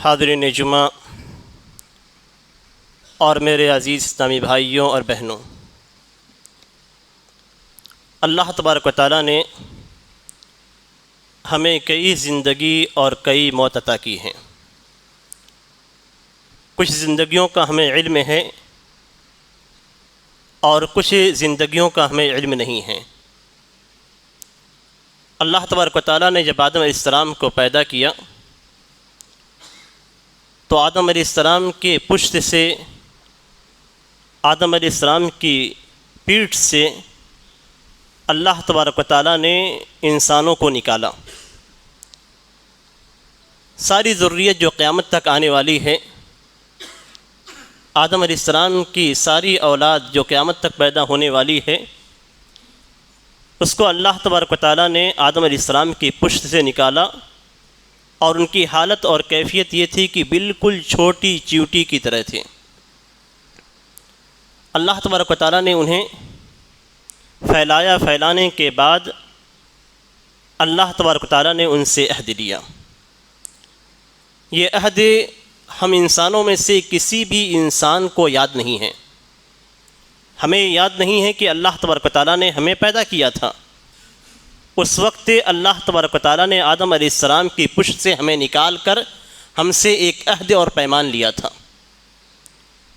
حاضرین جمعہ اور میرے عزیز اسلامی بھائیوں اور بہنوں، اللہ تبارک و تعالیٰ نے ہمیں کئی زندگی اور کئی موت عطا کی ہیں۔ کچھ زندگیوں کا ہمیں علم ہے اور کچھ زندگیوں کا ہمیں علم نہیں ہے۔ اللہ تبارک و تعالیٰ نے جب آدم علیہ السلام کو پیدا کیا تو آدم علیہ السلام کے پشت سے، آدم علیہ السلام کی پیٹھ سے اللہ تبارک و تعالیٰ نے انسانوں کو نکالا۔ ساری ذریت جو قیامت تک آنے والی ہے، آدم علیہ السلام کی ساری اولاد جو قیامت تک پیدا ہونے والی ہے، اس کو اللہ تبارک و تعالیٰ نے آدم علیہ السلام کی پشت سے نکالا، اور ان کی حالت اور کیفیت یہ تھی کہ بالکل چھوٹی چیوٹی کی طرح تھے۔ اللہ تبارک و تعالیٰ نے انہیں پھیلانے کے بعد اللہ تبارک و تعالیٰ نے ان سے عہد لیا۔ یہ عہد ہم انسانوں میں سے کسی بھی انسان کو یاد نہیں ہے۔ ہمیں یاد نہیں ہے کہ اللہ تبارک و تعالیٰ نے ہمیں پیدا کیا تھا۔ اس وقت اللہ تبارک و تعالیٰ نے آدم علیہ السلام کی پشت سے ہمیں نکال کر ہم سے ایک عہد اور پیمان لیا تھا۔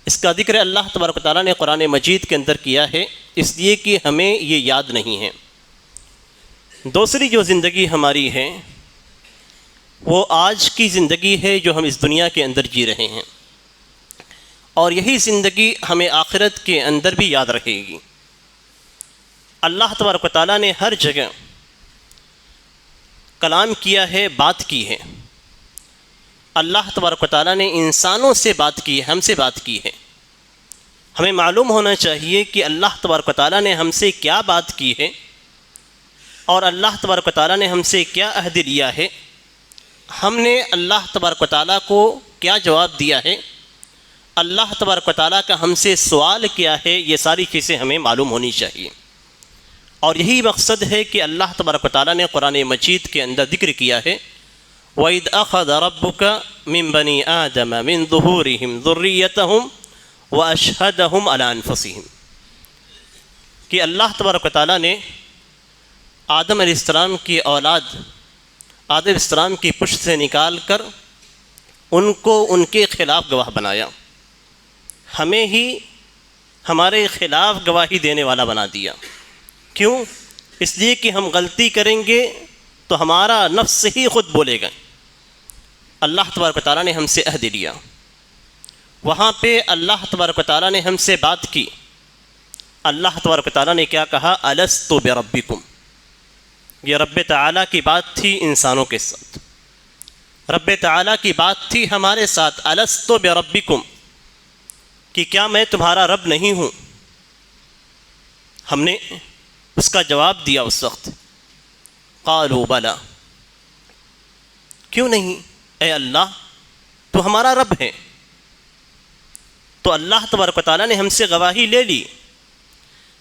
اس کا ذکر اللہ تبارک و تعالیٰ نے قرآن مجید کے اندر کیا ہے، اس لیے کہ ہمیں یہ یاد نہیں ہے۔ دوسری جو زندگی ہماری ہے وہ آج کی زندگی ہے جو ہم اس دنیا کے اندر جی رہے ہیں، اور یہی زندگی ہمیں آخرت کے اندر بھی یاد رہے گی۔ اللہ تبارک و تعالیٰ نے ہر جگہ کلام کیا ہے، بات کی ہے۔ اللہ تبارک و تعالیٰ نے انسانوں سے بات کی ہے، ہم سے بات کی ہے۔ ہمیں معلوم ہونا چاہیے کہ اللہ تبارک و تعالیٰ نے ہم سے کیا بات کی ہے، اور اللہ تبارک و تعالیٰ نے ہم سے کیا عہد لیا ہے، ہم نے اللہ تبارک و تعالیٰ کو کیا جواب دیا ہے، اللہ تبارک و تعالیٰ کا ہم سے سوال کیا ہے، یہ ساری چیزیں ہمیں معلوم ہونی چاہیے۔ اور یہی مقصد ہے کہ اللہ تبارک و تعالیٰ نے قرآن مجید کے اندر ذکر کیا ہے، وَإِذْ أَخَذَ رَبُّكَ مِنْ بَنِي آدَمَ مِنْ ظُهُورِهِمْ ذُرِّيَّتَهُمْ وَأَشْهَدَهُمْ عَلَىٰ أَنفُسِهِمْ کہ اللہ تبارک و تعالیٰ نے آدم علیہ السلام کی اولاد آدم علیہ السلام کی پشت سے نکال کر ان کو ان کے خلاف گواہ بنایا، ہمیں ہی ہمارے خلاف گواہی دینے والا بنا دیا۔ کیوں؟ اس لیے کہ ہم غلطی کریں گے تو ہمارا نفس ہی خود بولے گا۔ اللہ تبارک و تعالیٰ نے ہم سے عہد لیا، وہاں پہ اللہ تبارک و تعالیٰ نے ہم سے بات کی۔ اللہ تبارک و تعالیٰ نے کیا کہا؟ الستُ بربکم۔ یہ رب تعالیٰ کی بات تھی انسانوں کے ساتھ، رب تعالیٰ کی بات تھی ہمارے ساتھ، الستُ بربکم، کہ کیا میں تمہارا رب نہیں ہوں؟ ہم نے اس کا جواب دیا اس وقت، قالوا بلا، کیوں نہیں اے اللہ، تو ہمارا رب ہے۔ تو اللہ تبارک و تعالیٰ نے ہم سے گواہی لے لی،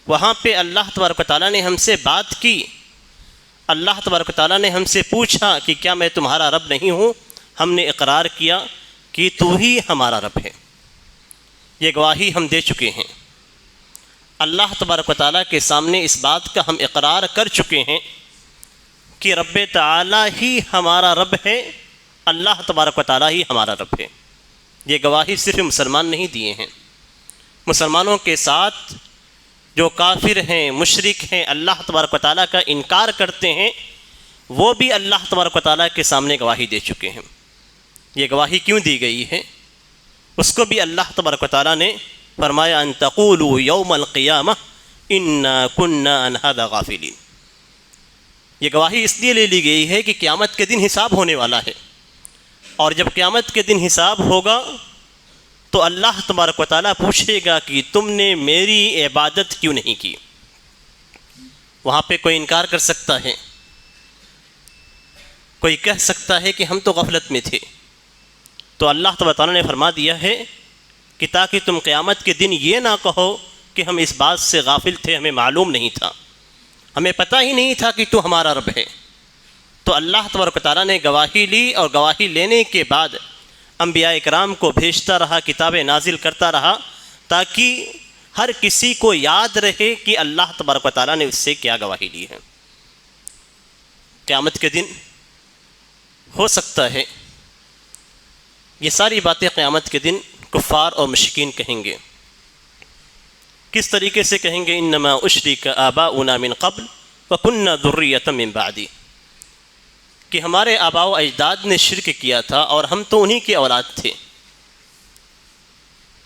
وہاں پہ اللہ تبارک و تعالیٰ نے ہم سے بات کی، اللہ تبارک و تعالیٰ نے ہم سے پوچھا کہ کیا میں تمہارا رب نہیں ہوں؟ ہم نے اقرار کیا کہ تو ہی ہمارا رب ہے۔ یہ گواہی ہم دے چکے ہیں، اللہ تبارک و تعالیٰ کے سامنے اس بات کا ہم اقرار کر چکے ہیں کہ رب تعالیٰ ہی ہمارا رب ہے، اللہ تبارک و تعالیٰ ہی ہمارا رب ہے۔ یہ گواہی صرف مسلمان نہیں دیے ہیں، مسلمانوں کے ساتھ جو کافر ہیں، مشرک ہیں، اللہ تبارک و تعالیٰ کا انکار کرتے ہیں، وہ بھی اللہ تبارک و تعالیٰ کے سامنے گواہی دے چکے ہیں۔ یہ گواہی کیوں دی گئی ہے؟ اس کو بھی اللہ تبارک و تعالیٰ نے فرمایا ان تقولوا یوم القیامہ انا کنا عن ھذا غافلین۔ یہ گواہی اس لیے لے لی گئی ہے کہ قیامت کے دن حساب ہونے والا ہے، اور جب قیامت کے دن حساب ہوگا تو اللہ تبارک و تعالیٰ پوچھے گا کہ تم نے میری عبادت کیوں نہیں کی۔ وہاں پہ کوئی انکار کر سکتا ہے، کوئی کہہ سکتا ہے کہ ہم تو غفلت میں تھے، تو اللہ تبارک و تعالیٰ نے فرما دیا ہے کہ تاکہ تم قیامت کے دن یہ نہ کہو کہ ہم اس بات سے غافل تھے، ہمیں معلوم نہیں تھا، ہمیں پتہ ہی نہیں تھا کہ تو ہمارا رب ہے۔ تو اللہ تبارک و تعالیٰ نے گواہی لی، اور گواہی لینے کے بعد انبیاء کرام کو بھیجتا رہا، کتابیں نازل کرتا رہا، تاکہ ہر کسی کو یاد رہے کہ اللہ تبارک و تعالیٰ نے اس سے کیا گواہی لی ہے۔ قیامت کے دن ہو سکتا ہے یہ ساری باتیں قیامت کے دن کفار اور مشرکین کہیں گے۔ کس طریقے سے کہیں گے؟ انما اشرک آباؤنا من قبل وکنا ذریۃ من بعدی، کہ ہمارے آباء و اجداد نے شرک کیا تھا اور ہم تو انہی کی اولاد تھے،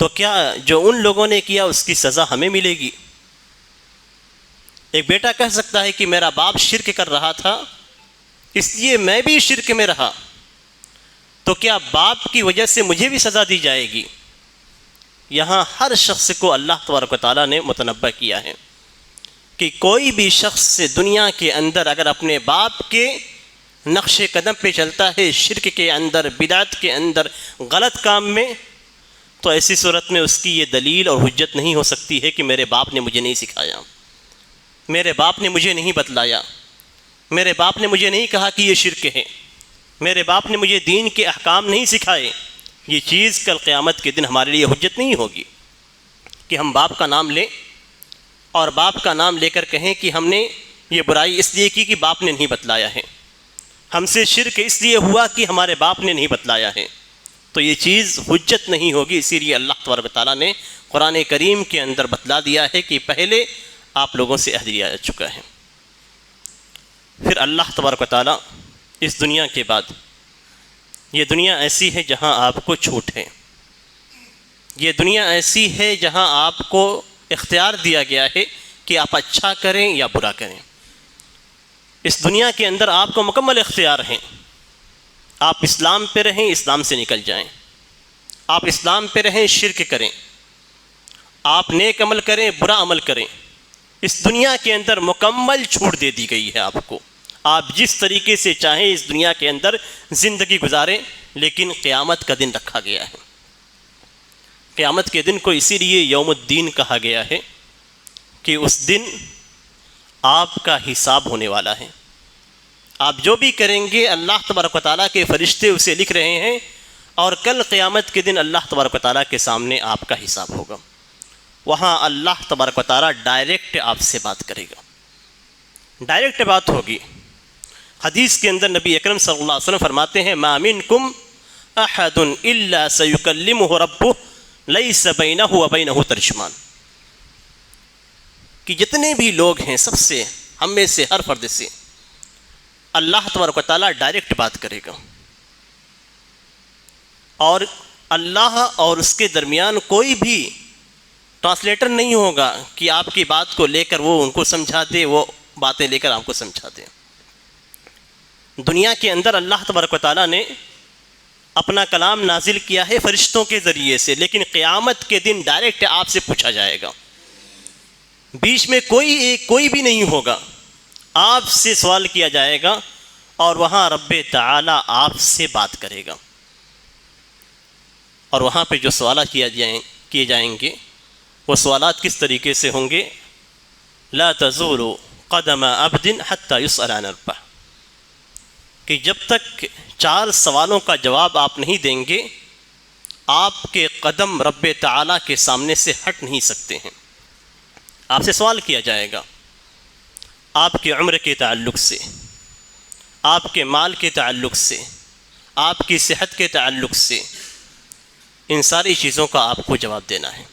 تو کیا جو ان لوگوں نے کیا اس کی سزا ہمیں ملے گی؟ ایک بیٹا کہہ سکتا ہے کہ میرا باپ شرک کر رہا تھا اس لیے میں بھی شرک میں رہا، تو کیا باپ کی وجہ سے مجھے بھی سزا دی جائے گی؟ یہاں ہر شخص کو اللہ تبارک و تعالیٰ نے متنبہ کیا ہے کہ کوئی بھی شخص دنیا کے اندر اگر اپنے باپ کے نقش قدم پہ چلتا ہے، شرک کے اندر، بدعت کے اندر، غلط کام میں، تو ایسی صورت میں اس کی یہ دلیل اور حجت نہیں ہو سکتی ہے کہ میرے باپ نے مجھے نہیں سکھایا، میرے باپ نے مجھے نہیں بتلایا، میرے باپ نے مجھے نہیں کہا کہ یہ شرک ہے، میرے باپ نے مجھے دین کے احکام نہیں سکھائے۔ یہ چیز کل قیامت کے دن ہمارے لیے حجت نہیں ہوگی کہ ہم باپ کا نام لیں اور باپ کا نام لے کر کہیں کہ ہم نے یہ برائی اس لیے کی کہ باپ نے نہیں بتلایا ہے، ہم سے شرک اس لیے ہوا کہ ہمارے باپ نے نہیں بتلایا ہے، تو یہ چیز حجت نہیں ہوگی۔ اسی لیے اللہ تبارک و تعالیٰ نے قرآن کریم کے اندر بتلا دیا ہے کہ پہلے آپ لوگوں سے عہد لیا جا چکا ہے۔ پھر اللہ تبارک و تعالیٰ اس دنیا کے بعد، یہ دنیا ایسی ہے جہاں آپ کو چھوٹ ہے، یہ دنیا ایسی ہے جہاں آپ کو اختیار دیا گیا ہے کہ آپ اچھا کریں یا برا کریں۔ اس دنیا کے اندر آپ کو مکمل اختیار ہیں، آپ اسلام پہ رہیں، اسلام سے نکل جائیں، آپ اسلام پہ رہیں، شرک کریں، آپ نیک عمل کریں، برا عمل کریں، اس دنیا کے اندر مکمل چھوٹ دے دی گئی ہے آپ کو۔ آپ جس طریقے سے چاہیں اس دنیا کے اندر زندگی گزاریں، لیکن قیامت کا دن رکھا گیا ہے۔ قیامت کے دن کو اسی لیے یوم الدین کہا گیا ہے کہ اس دن آپ کا حساب ہونے والا ہے۔ آپ جو بھی کریں گے اللہ تبارک و تعالیٰ کے فرشتے اسے لکھ رہے ہیں، اور کل قیامت کے دن اللہ تبارک و تعالیٰ کے سامنے آپ کا حساب ہوگا۔ وہاں اللہ تبارک و تعالیٰ ڈائریکٹ آپ سے بات کرے گا، ڈائریکٹ بات ہوگی۔ حدیث کے اندر نبی اکرم صلی اللہ علیہ وسلم فرماتے ہیں ما منکم احد الا سیکلمہ ربہ لیس بینہ وبینہ ترجمان، کہ جتنے بھی لوگ ہیں سب سے، ہم میں سے ہر فرد سے اللہ تبارک و تعالیٰ ڈائریکٹ بات کرے گا، اور اللہ اور اس کے درمیان کوئی بھی ٹرانسلیٹر نہیں ہوگا کہ آپ کی بات کو لے کر وہ ان کو سمجھا دے، وہ باتیں لے کر آپ کو سمجھا دے۔ دنیا کے اندر اللہ تبارک و تعالیٰ نے اپنا کلام نازل کیا ہے فرشتوں کے ذریعے سے، لیکن قیامت کے دن ڈائریکٹ آپ سے پوچھا جائے گا، بیچ میں کوئی بھی نہیں ہوگا، آپ سے سوال کیا جائے گا، اور وہاں رب تعالیٰ آپ سے بات کرے گا، اور وہاں پہ جو سوالات کیے جائیں گے وہ سوالات کس طریقے سے ہوں گے؟ لا تزول قدم عبد حتی یسأل عن اربع، کہ جب تک 4 سوالوں کا جواب آپ نہیں دیں گے آپ کے قدم رب تعالیٰ کے سامنے سے ہٹ نہیں سکتے ہیں۔ آپ سے سوال کیا جائے گا آپ کے عمر کے تعلق سے، آپ کے مال کے تعلق سے، آپ کی صحت کے تعلق سے، ان ساری چیزوں کا آپ کو جواب دینا ہے۔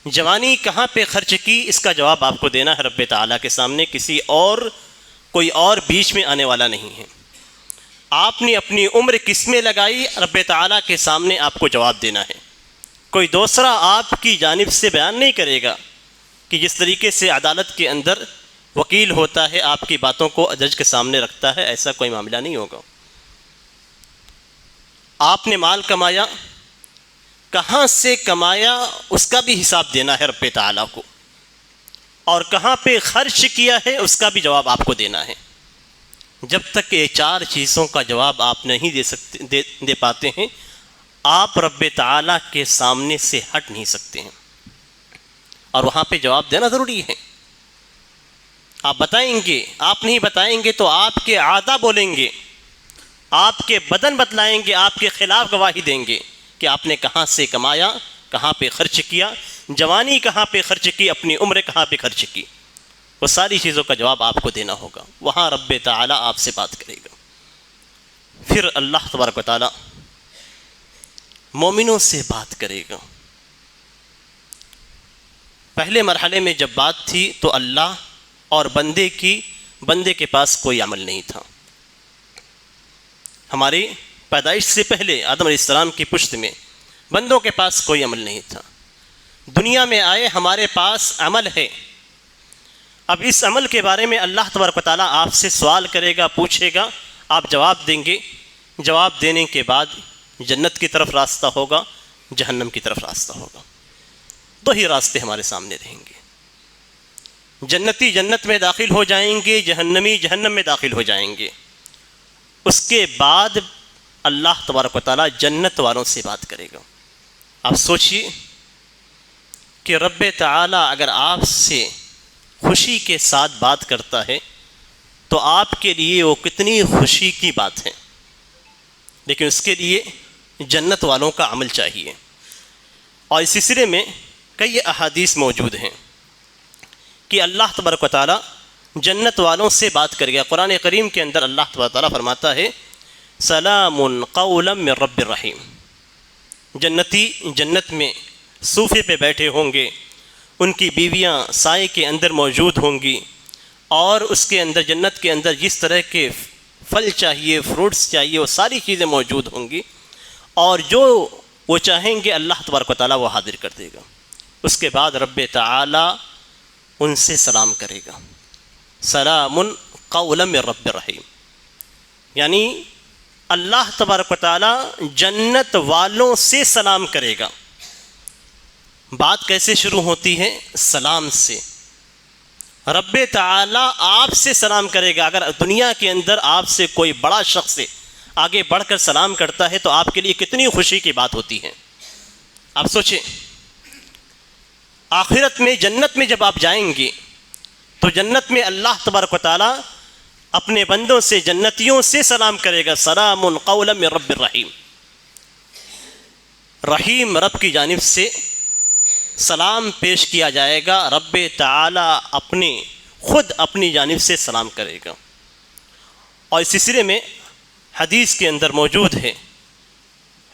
جوانی کہاں پہ خرچ کی، اس کا جواب آپ کو دینا ہے رب تعالیٰ کے سامنے، کوئی اور بیچ میں آنے والا نہیں ہے۔ آپ نے اپنی عمر کس میں لگائی، رب تعالیٰ کے سامنے آپ کو جواب دینا ہے۔ کوئی دوسرا آپ کی جانب سے بیان نہیں کرے گا کہ جس طریقے سے عدالت کے اندر وکیل ہوتا ہے آپ کی باتوں کو جج کے سامنے رکھتا ہے، ایسا کوئی معاملہ نہیں ہوگا۔ آپ نے مال کمایا، کہاں سے کمایا اس کا بھی حساب دینا ہے رب تعالیٰ کو، اور کہاں پہ خرچ کیا ہے اس کا بھی جواب آپ کو دینا ہے۔ جب تک یہ 4 چیزوں کا جواب آپ نہیں دے پاتے ہیں، آپ رب تعالیٰ کے سامنے سے ہٹ نہیں سکتے ہیں، اور وہاں پہ جواب دینا ضروری ہے۔ آپ بتائیں گے، آپ نہیں بتائیں گے تو آپ کے اعداء بولیں گے، آپ کے بدن بتلائیں گے، آپ کے خلاف گواہی دیں گے کہ آپ نے کہاں سے کمایا، کہاں پہ خرچ کیا، جوانی کہاں پہ خرچ کی، اپنی عمر کہاں پہ خرچ کی، وہ ساری چیزوں کا جواب آپ کو دینا ہوگا۔ وہاں رب تعالیٰ آپ سے بات کرے گا۔ پھر اللہ تبارک و تعالیٰ مومنوں سے بات کرے گا۔ پہلے مرحلے میں جب بات تھی تو اللہ اور بندے کے پاس کوئی عمل نہیں تھا۔ ہماری پیدائش سے پہلے آدم علیہ السلام کی پشت میں بندوں کے پاس کوئی عمل نہیں تھا۔ دنیا میں آئے ہمارے پاس عمل ہے۔ اب اس عمل کے بارے میں اللہ تبارک و تعالیٰ آپ سے سوال کرے گا، پوچھے گا، آپ جواب دیں گے۔ جواب دینے کے بعد جنت کی طرف راستہ ہوگا، جہنم کی طرف راستہ ہوگا۔ دو ہی راستے ہمارے سامنے رہیں گے۔ جنتی جنت میں داخل ہو جائیں گے، جہنمی جہنم میں داخل ہو جائیں گے۔ اس کے بعد اللہ تبارک و تعالیٰ جنت والوں سے بات کرے گا۔ آپ سوچئے کہ رب تعالیٰ اگر آپ سے خوشی کے ساتھ بات کرتا ہے تو آپ کے لیے وہ کتنی خوشی کی بات ہے، لیکن اس کے لیے جنت والوں کا عمل چاہیے۔ اور اس سلسلے میں کئی احادیث موجود ہیں کہ اللہ تبارک و تعالیٰ جنت والوں سے بات کرے گا۔ قرآن کریم کے اندر اللہ تبارک و تعالیٰ فرماتا ہے سلام قولا من رب الرحیم۔ جنتی جنت میں صوفے پہ بیٹھے ہوں گے، ان کی بیویاں سائے کے اندر موجود ہوں گی، اور اس کے اندر جنت کے اندر جس طرح کے پھل چاہیے، فروٹس چاہیے، وہ ساری چیزیں موجود ہوں گی، اور جو وہ چاہیں گے اللہ تبارک و تعالیٰ وہ حاضر کر دے گا۔ اس کے بعد رب تعالیٰ ان سے سلام کرے گا، سلام قولا من رب الرحیم، یعنی اللہ تبارک و تعالیٰ جنت والوں سے سلام کرے گا۔ بات کیسے شروع ہوتی ہے؟ سلام سے۔ رب تعالیٰ آپ سے سلام کرے گا۔ اگر دنیا کے اندر آپ سے کوئی بڑا شخص آگے بڑھ کر سلام کرتا ہے تو آپ کے لیے کتنی خوشی کی بات ہوتی ہے۔ آپ سوچیں، آخرت میں جنت میں جب آپ جائیں گے تو جنت میں اللہ تبارک و تعالیٰ اپنے بندوں سے، جنتیوں سے سلام کرے گا، سلام قولا من رب الرحیم۔ رحیم رب کی جانب سے سلام پیش کیا جائے گا، رب تعالیٰ خود اپنی جانب سے سلام کرے گا۔ اور اس سلسلے میں حدیث کے اندر موجود ہے،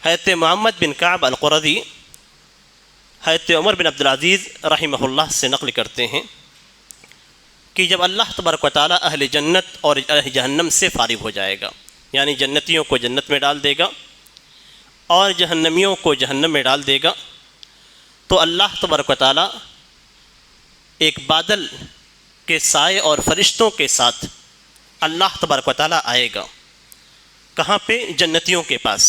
حضرت محمد بن کعب القرظی حضرت عمر بن عبدالعزیز رحمہ اللہ سے نقل کرتے ہیں کہ جب اللہ تبارک و تعالیٰ اہل جنت اور اہل جہنم سے فارغ ہو جائے گا، یعنی جنتیوں کو جنت میں ڈال دے گا اور جہنمیوں کو جہنم میں ڈال دے گا، تو اللہ تبارک و تعالیٰ ایک بادل کے سائے اور فرشتوں کے ساتھ اللہ تبارک و تعالیٰ آئے گا۔ کہاں پہ؟ جنتیوں کے پاس۔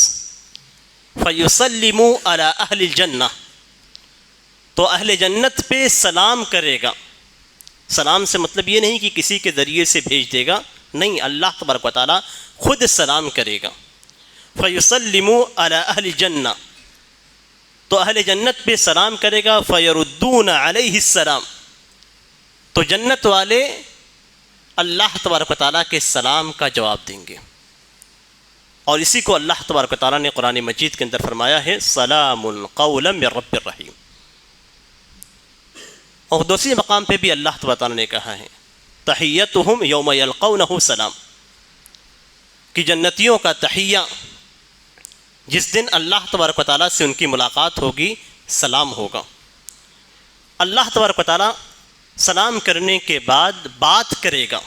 فَيُسَلِّمُ عَلَىٰ أَهْلِ الْجَنَّةِ، تو اہل جنت پہ سلام کرے گا۔ سلام سے مطلب یہ نہیں کہ کسی کے ذریعے سے بھیج دے گا، نہیں، اللہ تبارک و تعالیٰ خود سلام کرے گا۔ فَيُسَلِّمُ عَلَىٰ أَهْلِ الْجَنَّةِ، تو اہل جنت پہ سلام کرے گا۔ فَيَرُدُّونَ عَلَيْهِ السَّلَامَ، تو جنت والے اللہ تبارک و تعالیٰ کے سلام کا جواب دیں گے۔ اور اسی کو اللہ تبارک و تعالیٰ نے قرآن مجید کے اندر فرمایا ہے سلام قولا من رب الرحیم۔ اور دوسری مقام پہ بھی اللہ تبارک و تعالیٰ نے کہا ہے تحیتہم یوم یلقونہ سلام، کہ جنتیوں کا تحیہ جس دن اللہ تبارک و تعالیٰ سے ان کی ملاقات ہوگی سلام ہوگا۔ اللہ تبارک و تعالیٰ سلام کرنے کے بعد بات کرے گا،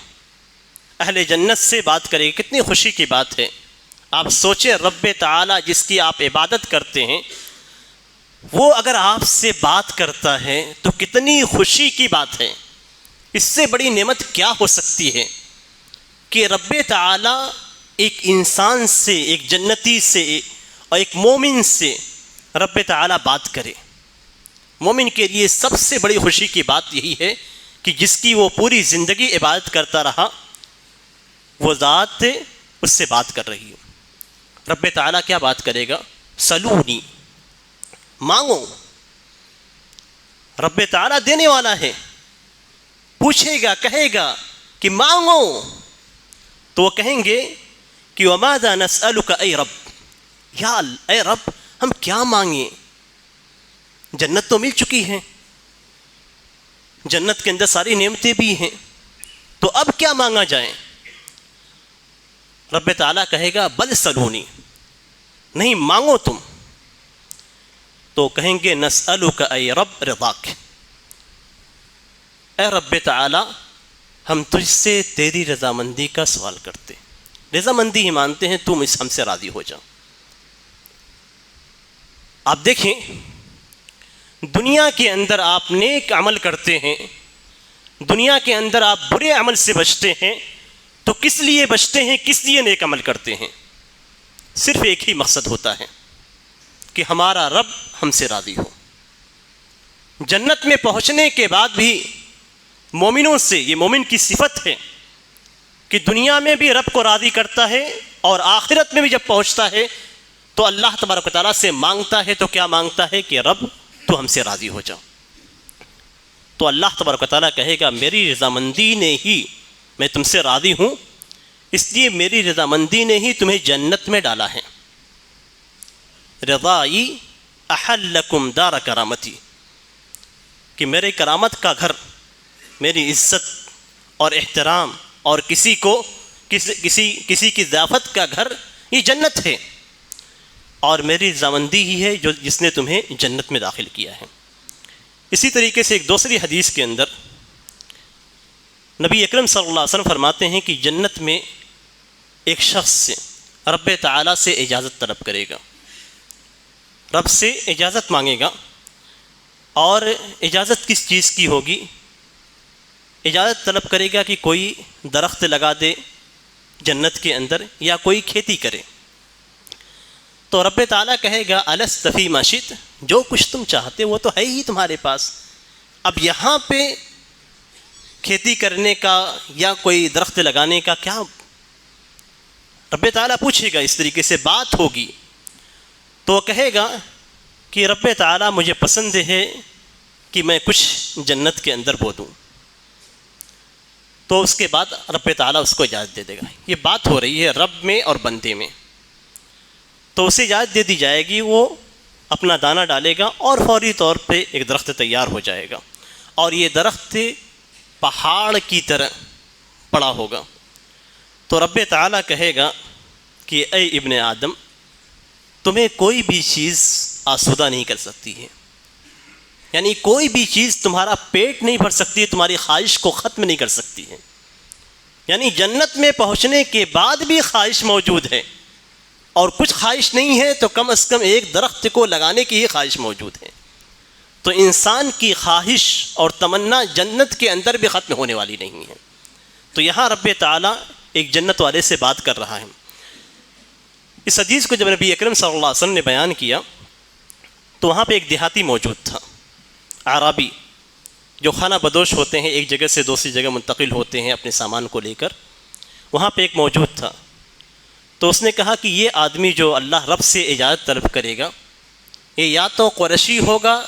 اہل جنت سے بات کرے گا۔ کتنی خوشی کی بات ہے۔ آپ سوچیں، رب تعالیٰ جس کی آپ عبادت کرتے ہیں وہ اگر آپ سے بات کرتا ہے تو کتنی خوشی کی بات ہے۔ اس سے بڑی نعمت کیا ہو سکتی ہے کہ رب تعالیٰ ایک انسان سے، ایک جنتی سے اور ایک مومن سے رب تعالیٰ بات کرے۔ مومن کے لیے سب سے بڑی خوشی کی بات یہی ہے کہ جس کی وہ پوری زندگی عبادت کرتا رہا، وہ ذات اس سے بات کر رہی ہے۔ رب تعالیٰ کیا بات کرے گا؟ سلونی، مانگو۔ رب تعالیٰ دینے والا ہے، پوچھے گا، کہے گا کہ مانگو، تو وہ کہیں گے کہ وَمَاذَا نَسْأَلُكَ اے رب، اے رب ہم کیا مانگیں؟ جنت تو مل چکی ہے، جنت کے اندر ساری نعمتیں بھی ہیں، تو اب کیا مانگا جائے؟ رب تعالیٰ کہے گا بل سلونی، نہیں مانگو تم. تو کہیں گے نسألک اے رب رضاک، اے رب تعالیٰ ہم تجھ سے تیری رضامندی کا سوال کرتے، رضامندی ہی مانتے ہیں، تم ہم سے راضی ہو جاؤ. آپ دیکھیں دنیا کے اندر آپ نیک عمل کرتے ہیں، دنیا کے اندر آپ برے عمل سے بچتے ہیں، تو کس لیے بچتے ہیں، کس لیے نیک عمل کرتے ہیں؟ صرف ایک ہی مقصد ہوتا ہے کہ ہمارا رب ہم سے راضی ہو. جنت میں پہنچنے کے بعد بھی مومنوں سے، یہ مومن کی صفت ہے کہ دنیا میں بھی رب کو راضی کرتا ہے، اور آخرت میں بھی جب پہنچتا ہے تو اللہ تبارک و تعالیٰ سے مانگتا ہے. تو کیا مانگتا ہے کہ رب تو ہم سے راضی ہو جاؤ. تو اللہ تبارک و تعالیٰ کہے گا میری رضامندی نے ہی، میں تم سے راضی ہوں، اس لیے میری رضامندی نے ہی تمہیں جنت میں ڈالا ہے. رضائی احل لکم دار کرامتی، کہ میرے کرامت کا گھر، میری عزت اور احترام اور کسی کی ضیافت کا گھر یہ جنت ہے، اور میری رضامندی ہی ہے جس نے تمہیں جنت میں داخل کیا ہے. اسی طریقے سے ایک دوسری حدیث کے اندر نبی اکرم صلی اللہ علیہ وسلم فرماتے ہیں کہ جنت میں ایک شخص سے رب تعالیٰ سے اجازت طلب کرے گا، رب سے اجازت مانگے گا. اور اجازت کس چیز کی ہوگی؟ اجازت طلب کرے گا کہ کوئی درخت لگا دے جنت کے اندر، یا کوئی کھیتی کرے. تو رب تعالیٰ کہے گا الست فی ما شئت، جو کچھ تم چاہتے وہ تو ہے ہی تمہارے پاس، اب یہاں پہ کھیتی کرنے کا یا کوئی درخت لگانے کا کیا؟ رب تعالیٰ پوچھے گا، اس طریقے سے بات ہوگی. تو کہے گا کہ رب تعالیٰ مجھے پسند ہے کہ میں کچھ جنت کے اندر بو دوں. تو اس کے بعد رب تعالیٰ اس کو اجازت دے دے گا. یہ بات ہو رہی ہے رب میں اور بندے میں. تو اسے اجازت دے دی جائے گی، وہ اپنا دانہ ڈالے گا اور فوری طور پہ ایک درخت تیار ہو جائے گا، اور یہ درخت پہاڑ کی طرح بڑا ہوگا. تو رب تعالیٰ کہے گا کہ اے ابن آدم، تمہیں کوئی بھی چیز آسودہ نہیں کر سکتی ہے، یعنی کوئی بھی چیز تمہارا پیٹ نہیں بھر سکتی، تمہاری خواہش کو ختم نہیں کر سکتی ہے. یعنی جنت میں پہنچنے کے بعد بھی خواہش موجود ہے، اور کچھ خواہش نہیں ہے تو کم از کم ایک درخت کو لگانے کی ہی خواہش موجود ہے. تو انسان کی خواہش اور تمنا جنت کے اندر بھی ختم ہونے والی نہیں ہے. تو یہاں رب تعالیٰ ایک جنت والے سے بات کر رہا ہے. اس حدیث کو جب نبی اکرم صلی اللہ علیہ وسلم نے بیان کیا تو وہاں پہ ایک دیہاتی موجود تھا، اعرابی، جو خانہ بدوش ہوتے ہیں، ایک جگہ سے دوسری جگہ منتقل ہوتے ہیں اپنے سامان کو لے کر. وہاں پہ ایک موجود تھا. تو اس نے کہا کہ یہ آدمی جو اللہ رب سے اجازت طلب کرے گا، یہ یا تو قریشی ہوگا،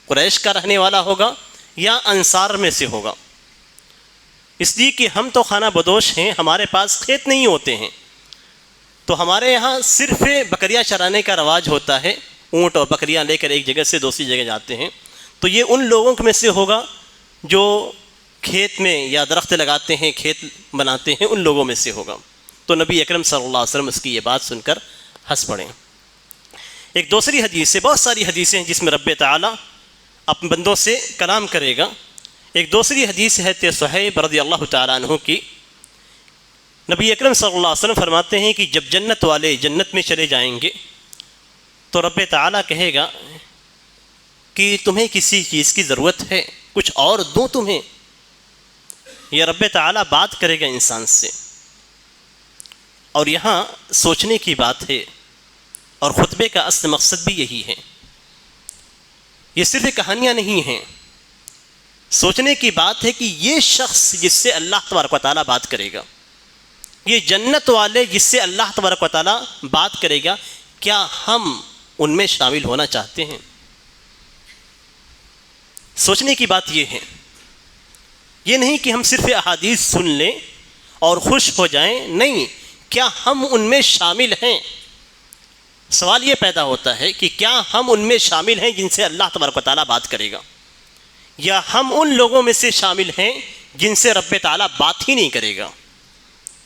قریش کا رہنے والا ہوگا، یا انصار میں سے ہوگا. اس لیے کہ ہم تو خانہ بدوش ہیں، ہمارے پاس کھیت نہیں ہوتے ہیں، تو ہمارے یہاں صرف بکریاں چرانے کا رواج ہوتا ہے، اونٹ اور بکریاں لے کر ایک جگہ سے دوسری جگہ جاتے ہیں. تو یہ ان لوگوں میں سے ہوگا جو کھیت میں یا درخت لگاتے ہیں، کھیت بناتے ہیں، ان لوگوں میں سے ہوگا. تو نبی اکرم صلی اللہ علیہ وسلم اس کی یہ بات سن کر ہنس پڑے. ایک دوسری حدیث سے، بہت ساری حدیثیں ہیں جس میں رب تعالیٰ اپنے بندوں سے کلام کرے گا. ایک دوسری حدیث ہے صہیب رضی اللہ تعالیٰ عنہ کی. نبی اکرم صلی اللہ علیہ وسلم فرماتے ہیں کہ جب جنت والے جنت میں چلے جائیں گے تو رب تعالیٰ کہے گا کہ تمہیں کسی چیز کی ضرورت ہے، کچھ اور دوں تمہیں. یہ رب تعالیٰ بات کرے گا انسان سے. اور یہاں سوچنے کی بات ہے، اور خطبے کا اصل مقصد بھی یہی ہے. یہ صرف کہانیاں نہیں ہیں، سوچنے کی بات ہے کہ یہ شخص جس سے اللہ تبارک و تعالیٰ بات کرے گا، یہ جنت والے جس سے اللہ تبارک و تعالیٰ بات کرے گا، کیا ہم ان میں شامل ہونا چاہتے ہیں؟ سوچنے کی بات یہ ہے، یہ نہیں کہ ہم صرف احادیث سن لیں اور خوش ہو جائیں. نہیں، کیا ہم ان میں شامل ہیں؟ سوال یہ پیدا ہوتا ہے کہ کیا ہم ان میں شامل ہیں جن سے اللہ تبارک و تعالیٰ بات کرے گا، یا ہم ان لوگوں میں سے شامل ہیں جن سے رب تعالیٰ بات ہی نہیں کرے گا؟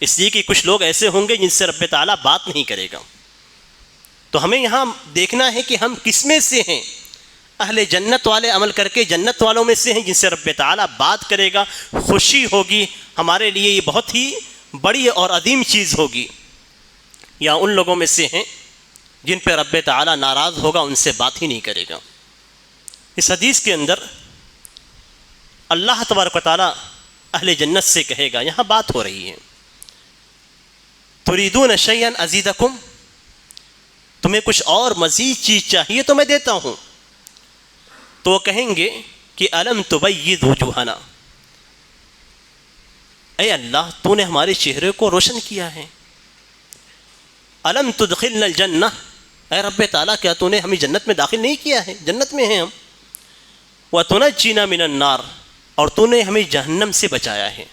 اس لیے کہ کچھ لوگ ایسے ہوں گے جن سے رب تعالیٰ بات نہیں کرے گا. تو ہمیں یہاں دیکھنا ہے کہ ہم کس میں سے ہیں. اہل جنت والے عمل کر کے جنت والوں میں سے ہیں جن سے رب تعالیٰ بات کرے گا، خوشی ہوگی، ہمارے لیے یہ بہت ہی بڑی اور عظیم چیز ہوگی، یا ان لوگوں میں سے ہیں جن پہ رب تعالیٰ ناراض ہوگا، ان سے بات ہی نہیں کرے گا. اس حدیث کے اندر اللہ تبارک و تعالیٰ اہل جنت سے کہے گا، یہاں بات ہو رہی ہے، تریدون شیئا ازیدکم، تمہیں کچھ اور مزید چیز چاہیے تو میں دیتا ہوں. تو وہ کہیں گے کہ الم تبید وجوہنا، اے اللہ تو نے ہمارے چہرے کو روشن کیا ہے. الم تدخلنا الجنہ، اے رب تعالیٰ کیا تو نے ہمیں جنت میں داخل نہیں کیا ہے؟ جنت میں ہیں ہم. وتنجینا من النار، اور تو نے ہمیں جہنم سے بچایا ہے.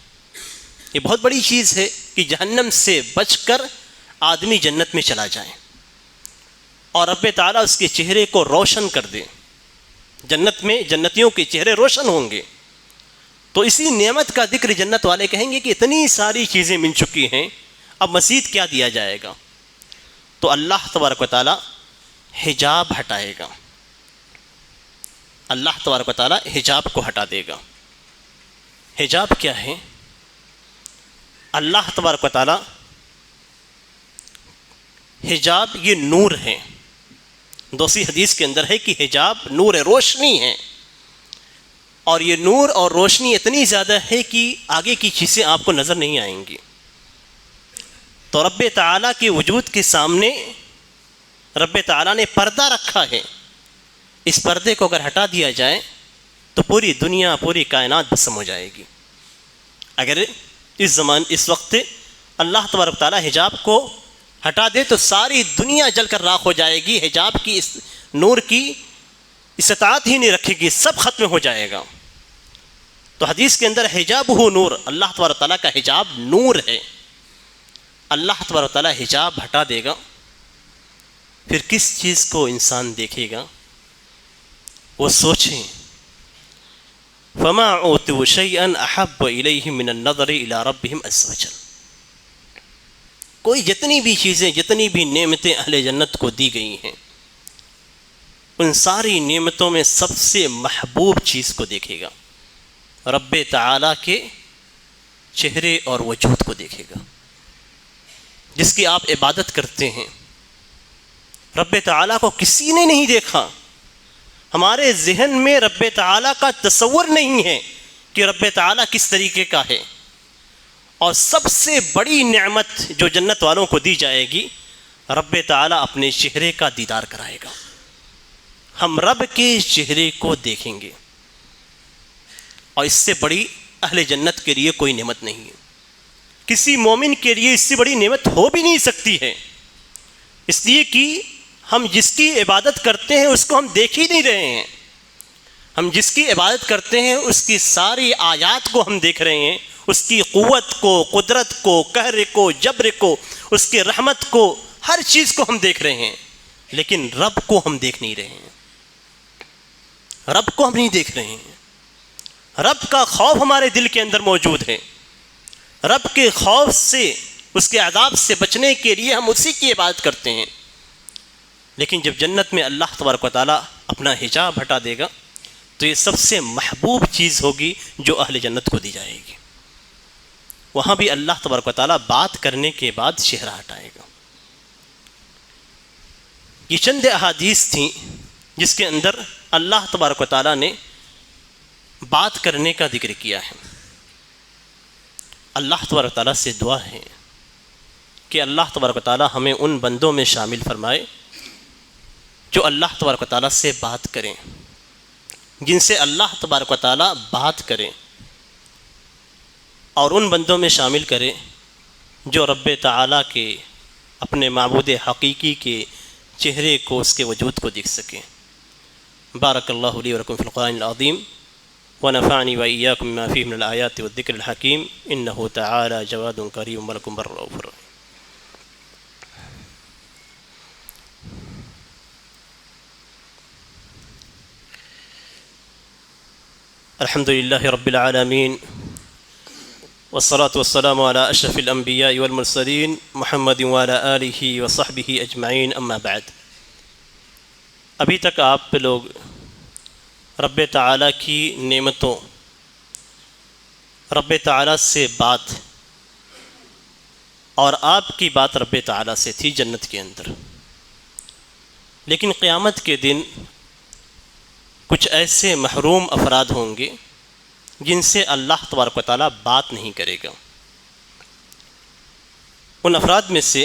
یہ بہت بڑی چیز ہے کہ جہنم سے بچ کر آدمی جنت میں چلا جائے اور رب تعالیٰ اس کے چہرے کو روشن کر دے. جنت میں جنتیوں کے چہرے روشن ہوں گے. تو اسی نعمت کا ذکر جنت والے کہیں گے کہ اتنی ساری چیزیں مل چکی ہیں، اب مزید کیا دیا جائے گا؟ تو اللہ تبارک و تعالیٰ حجاب ہٹائے گا. اللہ تبارک و تعالیٰ حجاب کو ہٹا دے گا. حجاب کیا ہے؟ اللہ تبارک و تعالیٰ حجاب یہ نور ہے. دوسری حدیث کے اندر ہے کہ حجاب نور روشنی ہے، اور یہ نور اور روشنی اتنی زیادہ ہے کہ آگے کی چیزیں آپ کو نظر نہیں آئیں گی. تو رب تعالیٰ کے وجود کے سامنے رب تعالیٰ نے پردہ رکھا ہے. اس پردے کو اگر ہٹا دیا جائے تو پوری دنیا، پوری کائنات بسم ہو جائے گی. اگر اس وقت اللہ تبارک تعالیٰ حجاب کو ہٹا دے تو ساری دنیا جل کر راکھ ہو جائے گی. حجاب کی اس نور کی استطاعت ہی نہیں رکھے گی، سب ختم ہو جائے گا. تو حدیث کے اندر حجاب ہو نور، اللہ تبارک تعالیٰ کا حجاب نور ہے. اللہ تبارک تعالیٰ حجاب ہٹا دے گا، پھر کس چیز کو انسان دیکھے گا؟ وہ سوچیں. فما اوتوا شیئا احب الیہم من النظر الی ربہم عز وجل. کوئی جتنی بھی چیزیں، جتنی بھی نعمتیں اہل جنت کو دی گئی ہیں، ان ساری نعمتوں میں سب سے محبوب چیز کو دیکھے گا، رب تعالیٰ کے چہرے اور وجود کو دیکھے گا. جس کی آپ عبادت کرتے ہیں، رب تعالیٰ کو کسی نے نہیں دیکھا. ہمارے ذہن میں رب تعالیٰ کا تصور نہیں ہے کہ رب تعالیٰ کس طریقے کا ہے. اور سب سے بڑی نعمت جو جنت والوں کو دی جائے گی، رب تعالیٰ اپنے چہرے کا دیدار کرائے گا. ہم رب کے چہرے کو دیکھیں گے، اور اس سے بڑی اہل جنت کے لیے کوئی نعمت نہیں ہے. کسی مومن کے لیے اس سے بڑی نعمت ہو بھی نہیں سکتی ہے، اس لیے کہ ہم جس کی عبادت کرتے ہیں اس کو ہم دیکھ ہی نہیں رہے ہیں. ہم جس کی عبادت کرتے ہیں اس کی ساری آیات کو ہم دیکھ رہے ہیں، اس کی قوت کو، قدرت کو، قہر کو، جبر کو، اس کے رحمت کو، ہر چیز کو ہم دیکھ رہے ہیں، لیکن رب کو ہم دیکھ نہیں رہے ہیں. رب کو ہم نہیں دیکھ رہے ہیں. رب کا خوف ہمارے دل کے اندر موجود ہے. رب کے خوف سے، اس کے عذاب سے بچنے کے لیے ہم اسی کی عبادت کرتے ہیں. لیکن جب جنت میں اللہ تبارک و تعالیٰ اپنا حجاب ہٹا دے گا تو یہ سب سے محبوب چیز ہوگی جو اہل جنت کو دی جائے گی. وہاں بھی اللہ تبارک و تعالیٰ بات کرنے کے بعد چہرہ ہٹائے گا. یہ چند احادیث تھیں جس کے اندر اللہ تبارک و تعالیٰ نے بات کرنے کا ذکر کیا ہے. اللہ تبارک و تعالیٰ سے دعا ہے کہ اللہ تبارک و تعالیٰ ہمیں ان بندوں میں شامل فرمائے جو اللہ تبارک و تعالیٰ سے بات کریں، جن سے اللہ تبارک و تعالیٰ بات کریں، اور ان بندوں میں شامل کریں جو رب تعالیٰ کے، اپنے معبود حقیقی کے چہرے کو، اس کے وجود کو دیکھ سکیں. بارک اللہ لی ولکم فی القرآن العظیم ونفعنی وإیاکم بما فیہ من الآیات والذکر الحکیم انہ تعالی جواد کریم ولکم بر رؤوف رحیم. الحمد للہ رب العالمین والصلاة والسلام على اشرف الانبیاء والمرسلین محمد وعلى آلہ وصحبہ اجمعین اما بعد۔ ابھی تک آپ لوگ رب تعالیٰ کی نعمتوں، رب تعالیٰ سے بات، اور آپ کی بات رب تعالیٰ سے تھی جنت کے اندر، لیکن قیامت کے دن کچھ ایسے محروم افراد ہوں گے جن سے اللہ تبارک و تعالیٰ بات نہیں کرے گا۔ ان افراد میں سے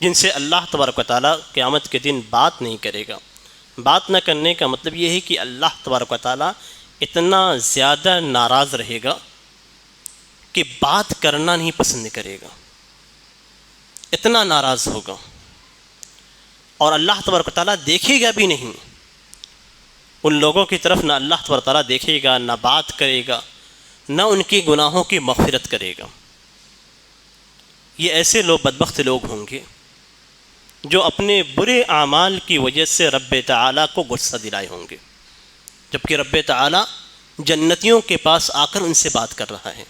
جن سے اللہ تبارک و تعالیٰ قیامت کے دن بات نہیں کرے گا، بات نہ کرنے کا مطلب یہ ہے کہ اللہ تبارک و تعالیٰ اتنا زیادہ ناراض رہے گا کہ بات کرنا نہیں پسند کرے گا، اتنا ناراض ہوگا، اور اللہ تبارک و تعالیٰ دیکھے گا بھی نہیں۔ ان لوگوں کی طرف نہ اللہ تبارک و تعالیٰ دیکھے گا، نہ بات کرے گا، نہ ان کے گناہوں کی مغفرت کرے گا۔ یہ ایسے لوگ بدبخت لوگ ہوں گے جو اپنے برے اعمال کی وجہ سے رب تعالیٰ کو غصہ دلائے ہوں گے، جبکہ رب تعالیٰ جنتیوں کے پاس آ کر ان سے بات کر رہا ہے۔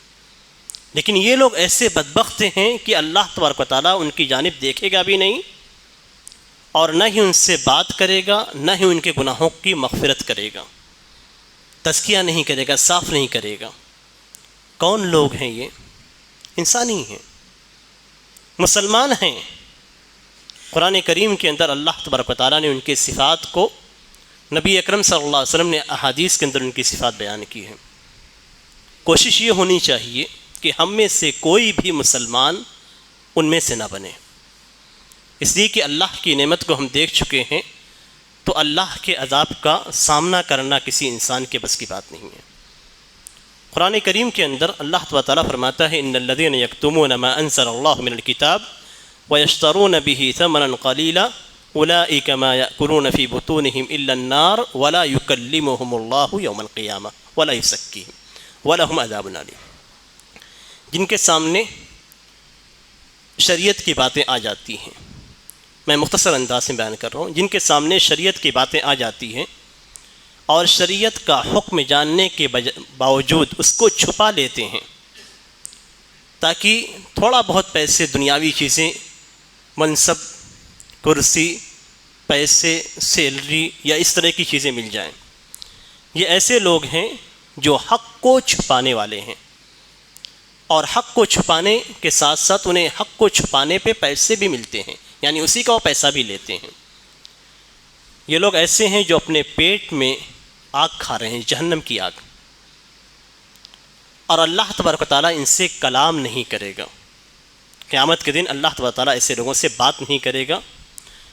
لیکن یہ لوگ ایسے بدبخت ہیں کہ اللہ تبارک و تعالیٰ ان کی جانب دیکھے گا بھی نہیں، اور نہ ہی ان سے بات کرے گا، نہ ہی ان کے گناہوں کی مغفرت کرے گا، تزکیہ نہیں کرے گا، صاف نہیں کرے گا۔ کون لوگ ہیں یہ؟ انسان ہی ہیں، مسلمان ہیں۔ قرآن کریم کے اندر اللہ تبارک و تعالیٰ نے ان کے صفات کو، نبی اکرم صلی اللہ علیہ وسلم نے احادیث کے اندر ان کی صفات بیان کی ہیں۔ کوشش یہ ہونی چاہیے کہ ہم میں سے کوئی بھی مسلمان ان میں سے نہ بنے، اس لیے کہ اللہ کی نعمت کو ہم دیکھ چکے ہیں، تو اللہ کے عذاب کا سامنا کرنا کسی انسان کے بس کی بات نہیں ہے۔ قرآن کریم کے اندر اللہ تعالیٰ فرماتا ہے ان الذین یکتمون ما انزل اللہ من الکتاب ویشترون به ثمنا قلیلا اولئک ما یأکلون فی بطونہم الا النار ولا یکلمہم اللہ یوم القیامہ ولا یزکیہم ولہم عذاب علیم۔ جن کے سامنے شریعت کی باتیں آ جاتی ہیں، میں مختصر انداز میں بیان کر رہا ہوں، جن کے سامنے شریعت کی باتیں آ جاتی ہیں اور شریعت کا حکم جاننے کے باوجود اس کو چھپا لیتے ہیں تاکہ تھوڑا بہت پیسے، دنیاوی چیزیں، منصب، کرسی، پیسے، سیلری یا اس طرح کی چیزیں مل جائیں۔ یہ ایسے لوگ ہیں جو حق کو چھپانے والے ہیں، اور حق کو چھپانے کے ساتھ ساتھ انہیں حق کو چھپانے پہ پیسے بھی ملتے ہیں، یعنی اسی کا وہ پیسہ بھی لیتے ہیں۔ یہ لوگ ایسے ہیں جو اپنے پیٹ میں آگ کھا رہے ہیں، جہنم کی آگ، اور اللہ تبارک و تعالیٰ ان سے کلام نہیں کرے گا۔ قیامت کے دن اللہ تبارک و تعالیٰ ایسے لوگوں سے بات نہیں کرے گا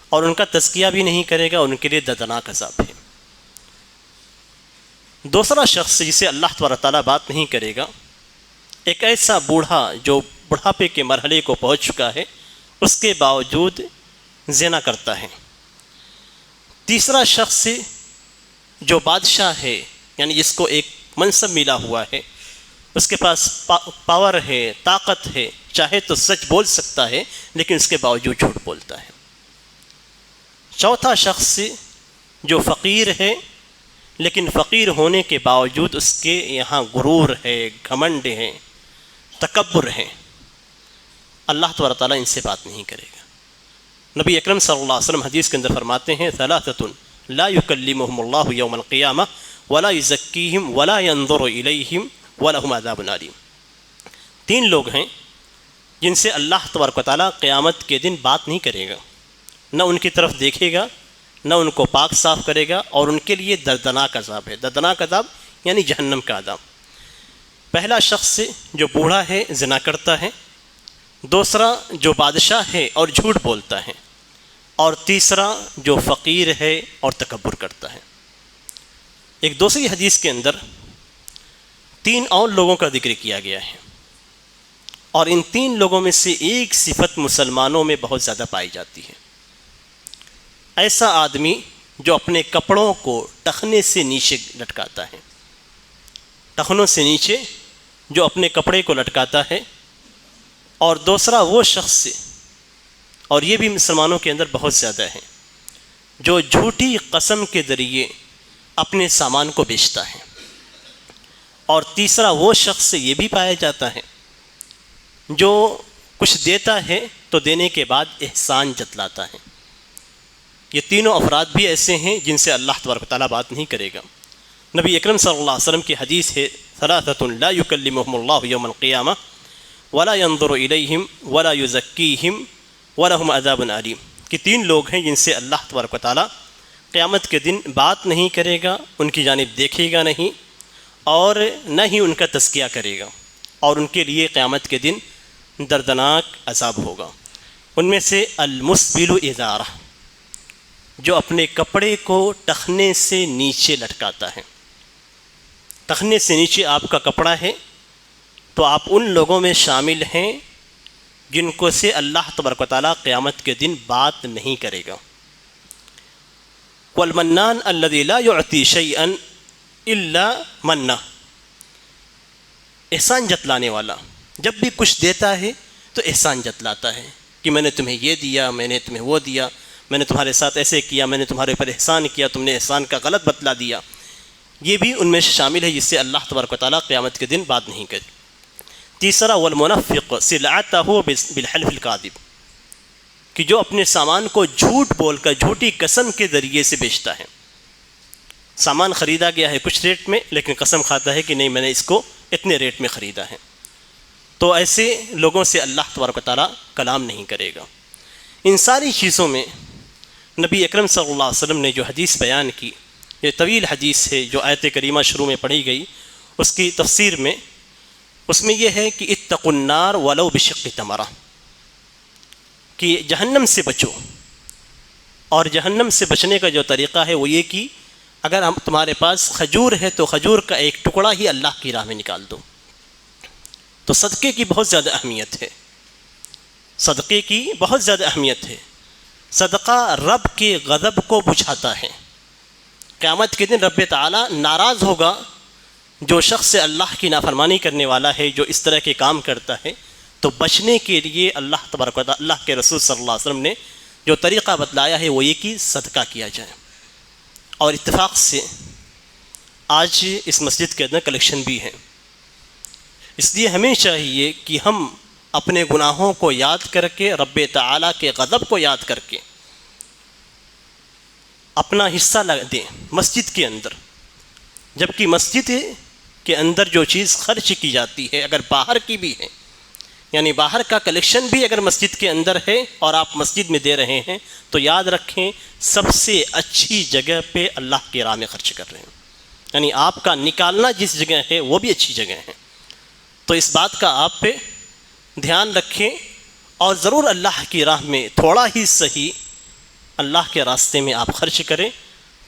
اور ان کا تزکیہ بھی نہیں کرے گا، ان کے لیے دردناک عذاب ہے۔ دوسرا شخص جسے اللہ تبارک و تعالیٰ بات نہیں کرے گا، ایک ایسا بوڑھا جو بڑھاپے کے مرحلے کو پہنچ چکا ہے، اس کے باوجود زنا کرتا ہے۔ تیسرا شخص جو بادشاہ ہے، یعنی جس کو ایک منصب ملا ہوا ہے، اس کے پاس پاور ہے، طاقت ہے، چاہے تو سچ بول سکتا ہے لیکن اس کے باوجود جھوٹ بولتا ہے۔ چوتھا شخص جو فقیر ہے، لیکن فقیر ہونے کے باوجود اس کے یہاں غرور ہے، گھمنڈ ہے، تکبر ہے، اللہ تبارک و تعالیٰ ان سے بات نہیں کرے گا۔ نبی اکرم صلی اللہ علیہ وسلم حدیث کے اندر فرماتے ہیں ثلاثۃ لا یکلمہم اللہ یوم القیامہ ولا یزکیہم ولا ینظر الیہم ولہم عذاب علیم۔ تین لوگ ہیں جن سے اللہ تبارک و تعالیٰ قیامت کے دن بات نہیں کرے گا، نہ ان کی طرف دیکھے گا، نہ ان کو پاک صاف کرے گا، اور ان کے لیے دردناک عذاب ہے۔ دردناک عذاب یعنی جہنم کا عذاب۔ پہلا شخص جو بوڑھا ہے، زنا کرتا ہے، دوسرا جو بادشاہ ہے اور جھوٹ بولتا ہے، اور تیسرا جو فقیر ہے اور تکبر کرتا ہے۔ ایک دوسری حدیث کے اندر تین اور لوگوں کا ذکر کیا گیا ہے، اور ان تین لوگوں میں سے ایک صفت مسلمانوں میں بہت زیادہ پائی جاتی ہے۔ ایسا آدمی جو اپنے کپڑوں کو ٹخنے سے نیچے لٹکاتا ہے، ٹخنوں سے نیچے جو اپنے کپڑے کو لٹکاتا ہے، اور دوسرا وہ شخص، اور یہ بھی مسلمانوں کے اندر بہت زیادہ ہے، جو جھوٹی قسم کے ذریعے اپنے سامان کو بیچتا ہے۔ اور تیسرا وہ شخص یہ بھی پایا جاتا ہے جو کچھ دیتا ہے تو دینے کے بعد احسان جتلاتا ہے۔ یہ تینوں افراد بھی ایسے ہیں جن سے اللہ تبارک و تعالیٰ بات نہیں کرے گا۔ نبی اکرم صلی اللہ علیہ وسلم کی حدیث ہے ثلاثۃ لا یکلمہم اللہ یوم القیامہ ولا ينظر الیہم ولا یزکیہم ولہم عذاب علیم، کہ تین لوگ ہیں جن سے اللہ تبارک و تعالیٰ قیامت کے دن بات نہیں کرے گا، ان کی جانب دیکھے گا نہیں، اور نہ ہی ان کا تزکیہ کرے گا، اور ان کے لیے قیامت کے دن دردناک عذاب ہوگا۔ ان میں سے المسبل ازارہ، جو اپنے کپڑے کو ٹخنے سے نیچے لٹکاتا ہے۔ ٹخنے سے نیچے آپ کا کپڑا ہے تو آپ ان لوگوں میں شامل ہیں جن کو سے اللہ تبارک و تعالیٰ قیامت کے دن بات نہیں کرے گا۔ والمنان الذی لا یعطی شیئا الا منہ، احسان جتلانے والا جب بھی کچھ دیتا ہے تو احسان جتلاتا ہے کہ میں نے تمہیں یہ دیا، میں نے تمہیں وہ دیا، میں نے تمہارے ساتھ ایسے کیا، میں نے تمہارے اوپر احسان کیا، تم نے احسان کا غلط بتلا دیا۔ یہ بھی ان میں سے شامل ہے جس سے اللہ تبارک و تعالیٰ قیامت کے دن بات نہیں کرے۔ تیسرا والمنفق سلعتہ بالحلف الکاذب، کہ جو اپنے سامان کو جھوٹ بول کر جھوٹی قسم کے ذریعے سے بیچتا ہے۔ سامان خریدا گیا ہے کچھ ریٹ میں، لیکن قسم کھاتا ہے کہ نہیں میں نے اس کو اتنے ریٹ میں خریدا ہے، تو ایسے لوگوں سے اللہ تبارک و تعالیٰ کلام نہیں کرے گا۔ ان ساری چیزوں میں نبی اکرم صلی اللہ علیہ وسلم نے جو حدیث بیان کی، یہ طویل حدیث ہے جو آیت کریمہ شروع میں پڑھی گئی، اس کی تفسیر میں اس میں یہ ہے کہ اتقوا النار ولو بشق تمرہ، کہ جہنم سے بچو، اور جہنم سے بچنے کا جو طریقہ ہے وہ یہ کہ اگر تمہارے پاس کھجور ہے تو کھجور کا ایک ٹکڑا ہی اللہ کی راہ میں نکال دو۔ تو صدقے کی بہت زیادہ اہمیت ہے، صدقے کی بہت زیادہ اہمیت ہے۔ صدقہ رب کے غضب کو بجھاتا ہے۔ قیامت کے دن رب تعالیٰ ناراض ہوگا جو شخص اللہ کی نافرمانی کرنے والا ہے، جو اس طرح کے کام کرتا ہے، تو بچنے کے لیے اللہ تبارک و تعالیٰ، اللہ کے رسول صلی اللہ علیہ وسلم نے جو طریقہ بتلایا ہے وہ یہ کہ صدقہ کیا جائے۔ اور اتفاق سے آج اس مسجد کے اندر کلیکشن بھی ہے، اس لیے ہمیں چاہیے کہ ہم اپنے گناہوں کو یاد کر کے، رب تعالیٰ کے غضب کو یاد کر کے اپنا حصہ دیں مسجد کے اندر۔ جبکہ مسجد کے اندر جو چیز خرچ کی جاتی ہے، اگر باہر کی بھی ہے، یعنی باہر کا کلیکشن بھی اگر مسجد کے اندر ہے اور آپ مسجد میں دے رہے ہیں، تو یاد رکھیں سب سے اچھی جگہ پہ اللہ کی راہ میں خرچ کر رہے ہیں، یعنی آپ کا نکالنا جس جگہ ہے وہ بھی اچھی جگہ ہے۔ تو اس بات کا آپ پہ دھیان رکھیں، اور ضرور اللہ کی راہ میں تھوڑا ہی صحیح اللہ کے راستے میں آپ خرچ کریں،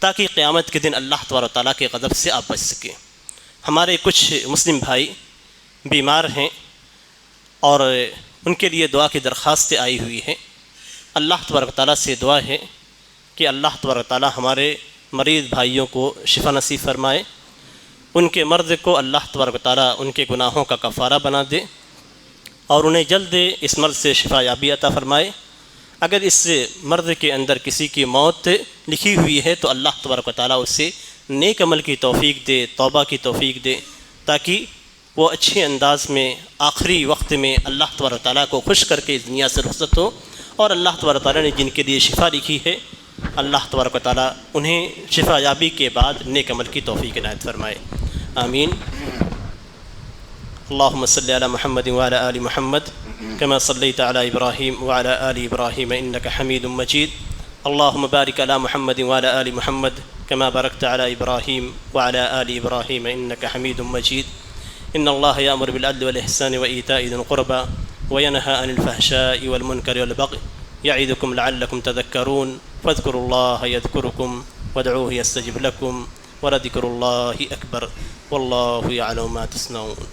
تاکہ قیامت کے دن اللہ تبارک و تعالیٰ کے غضب سے آپ بچ سکیں۔ ہمارے کچھ مسلم بھائی بیمار ہیں اور ان کے لیے دعا کی درخواستیں آئی ہوئی ہیں۔ اللہ تبارک و تعالیٰ سے دعا ہے کہ اللہ تبارک و تعالیٰ ہمارے مریض بھائیوں کو شفا نصیب فرمائے، ان کے مرض کو اللہ تبارک و تعالیٰ ان کے گناہوں کا کفارہ بنا دے، اور انہیں جلد اس مرض سے شفا یابی عطا فرمائے۔ اگر اس مرض کے اندر کسی کی موت لکھی ہوئی ہے تو اللہ تبارک و تعالیٰ اسے نیک عمل کی توفیق دے، توبہ کی توفیق دے، تاکہ وہ اچھے انداز میں آخری وقت میں اللہ تبارک و تعالیٰ کو خوش کر کے اس دنیا سے رخصت ہو، اور اللہ تبارک و تعالیٰ نے جن کے لیے شفا لکھی ہے اللہ تبارک و تعالیٰ انہیں شفا یابی کے بعد نیک عمل کی توفیق عنایت فرمائے۔ آمین۔ اللهم صل على محمد وعلى آل محمد كما صليت على إبراهيم وعلى آل إبراهيم إنك حميد مجيد. اللهم بارك على محمد وعلى آل محمد كما باركت على إبراهيم وعلى آل إبراهيم إنك حميد مجيد. إن الله يأمر بالعدل والإحسان وإيتاء ذي القربى وينهى عن الفحشاء والمنكر والبغي يعظكم لعلكم تذكرون. فاذكروا الله يذكركم وادعوه يستجب لكم ولذكر الله أكبر والله يعلم ما تصنعون.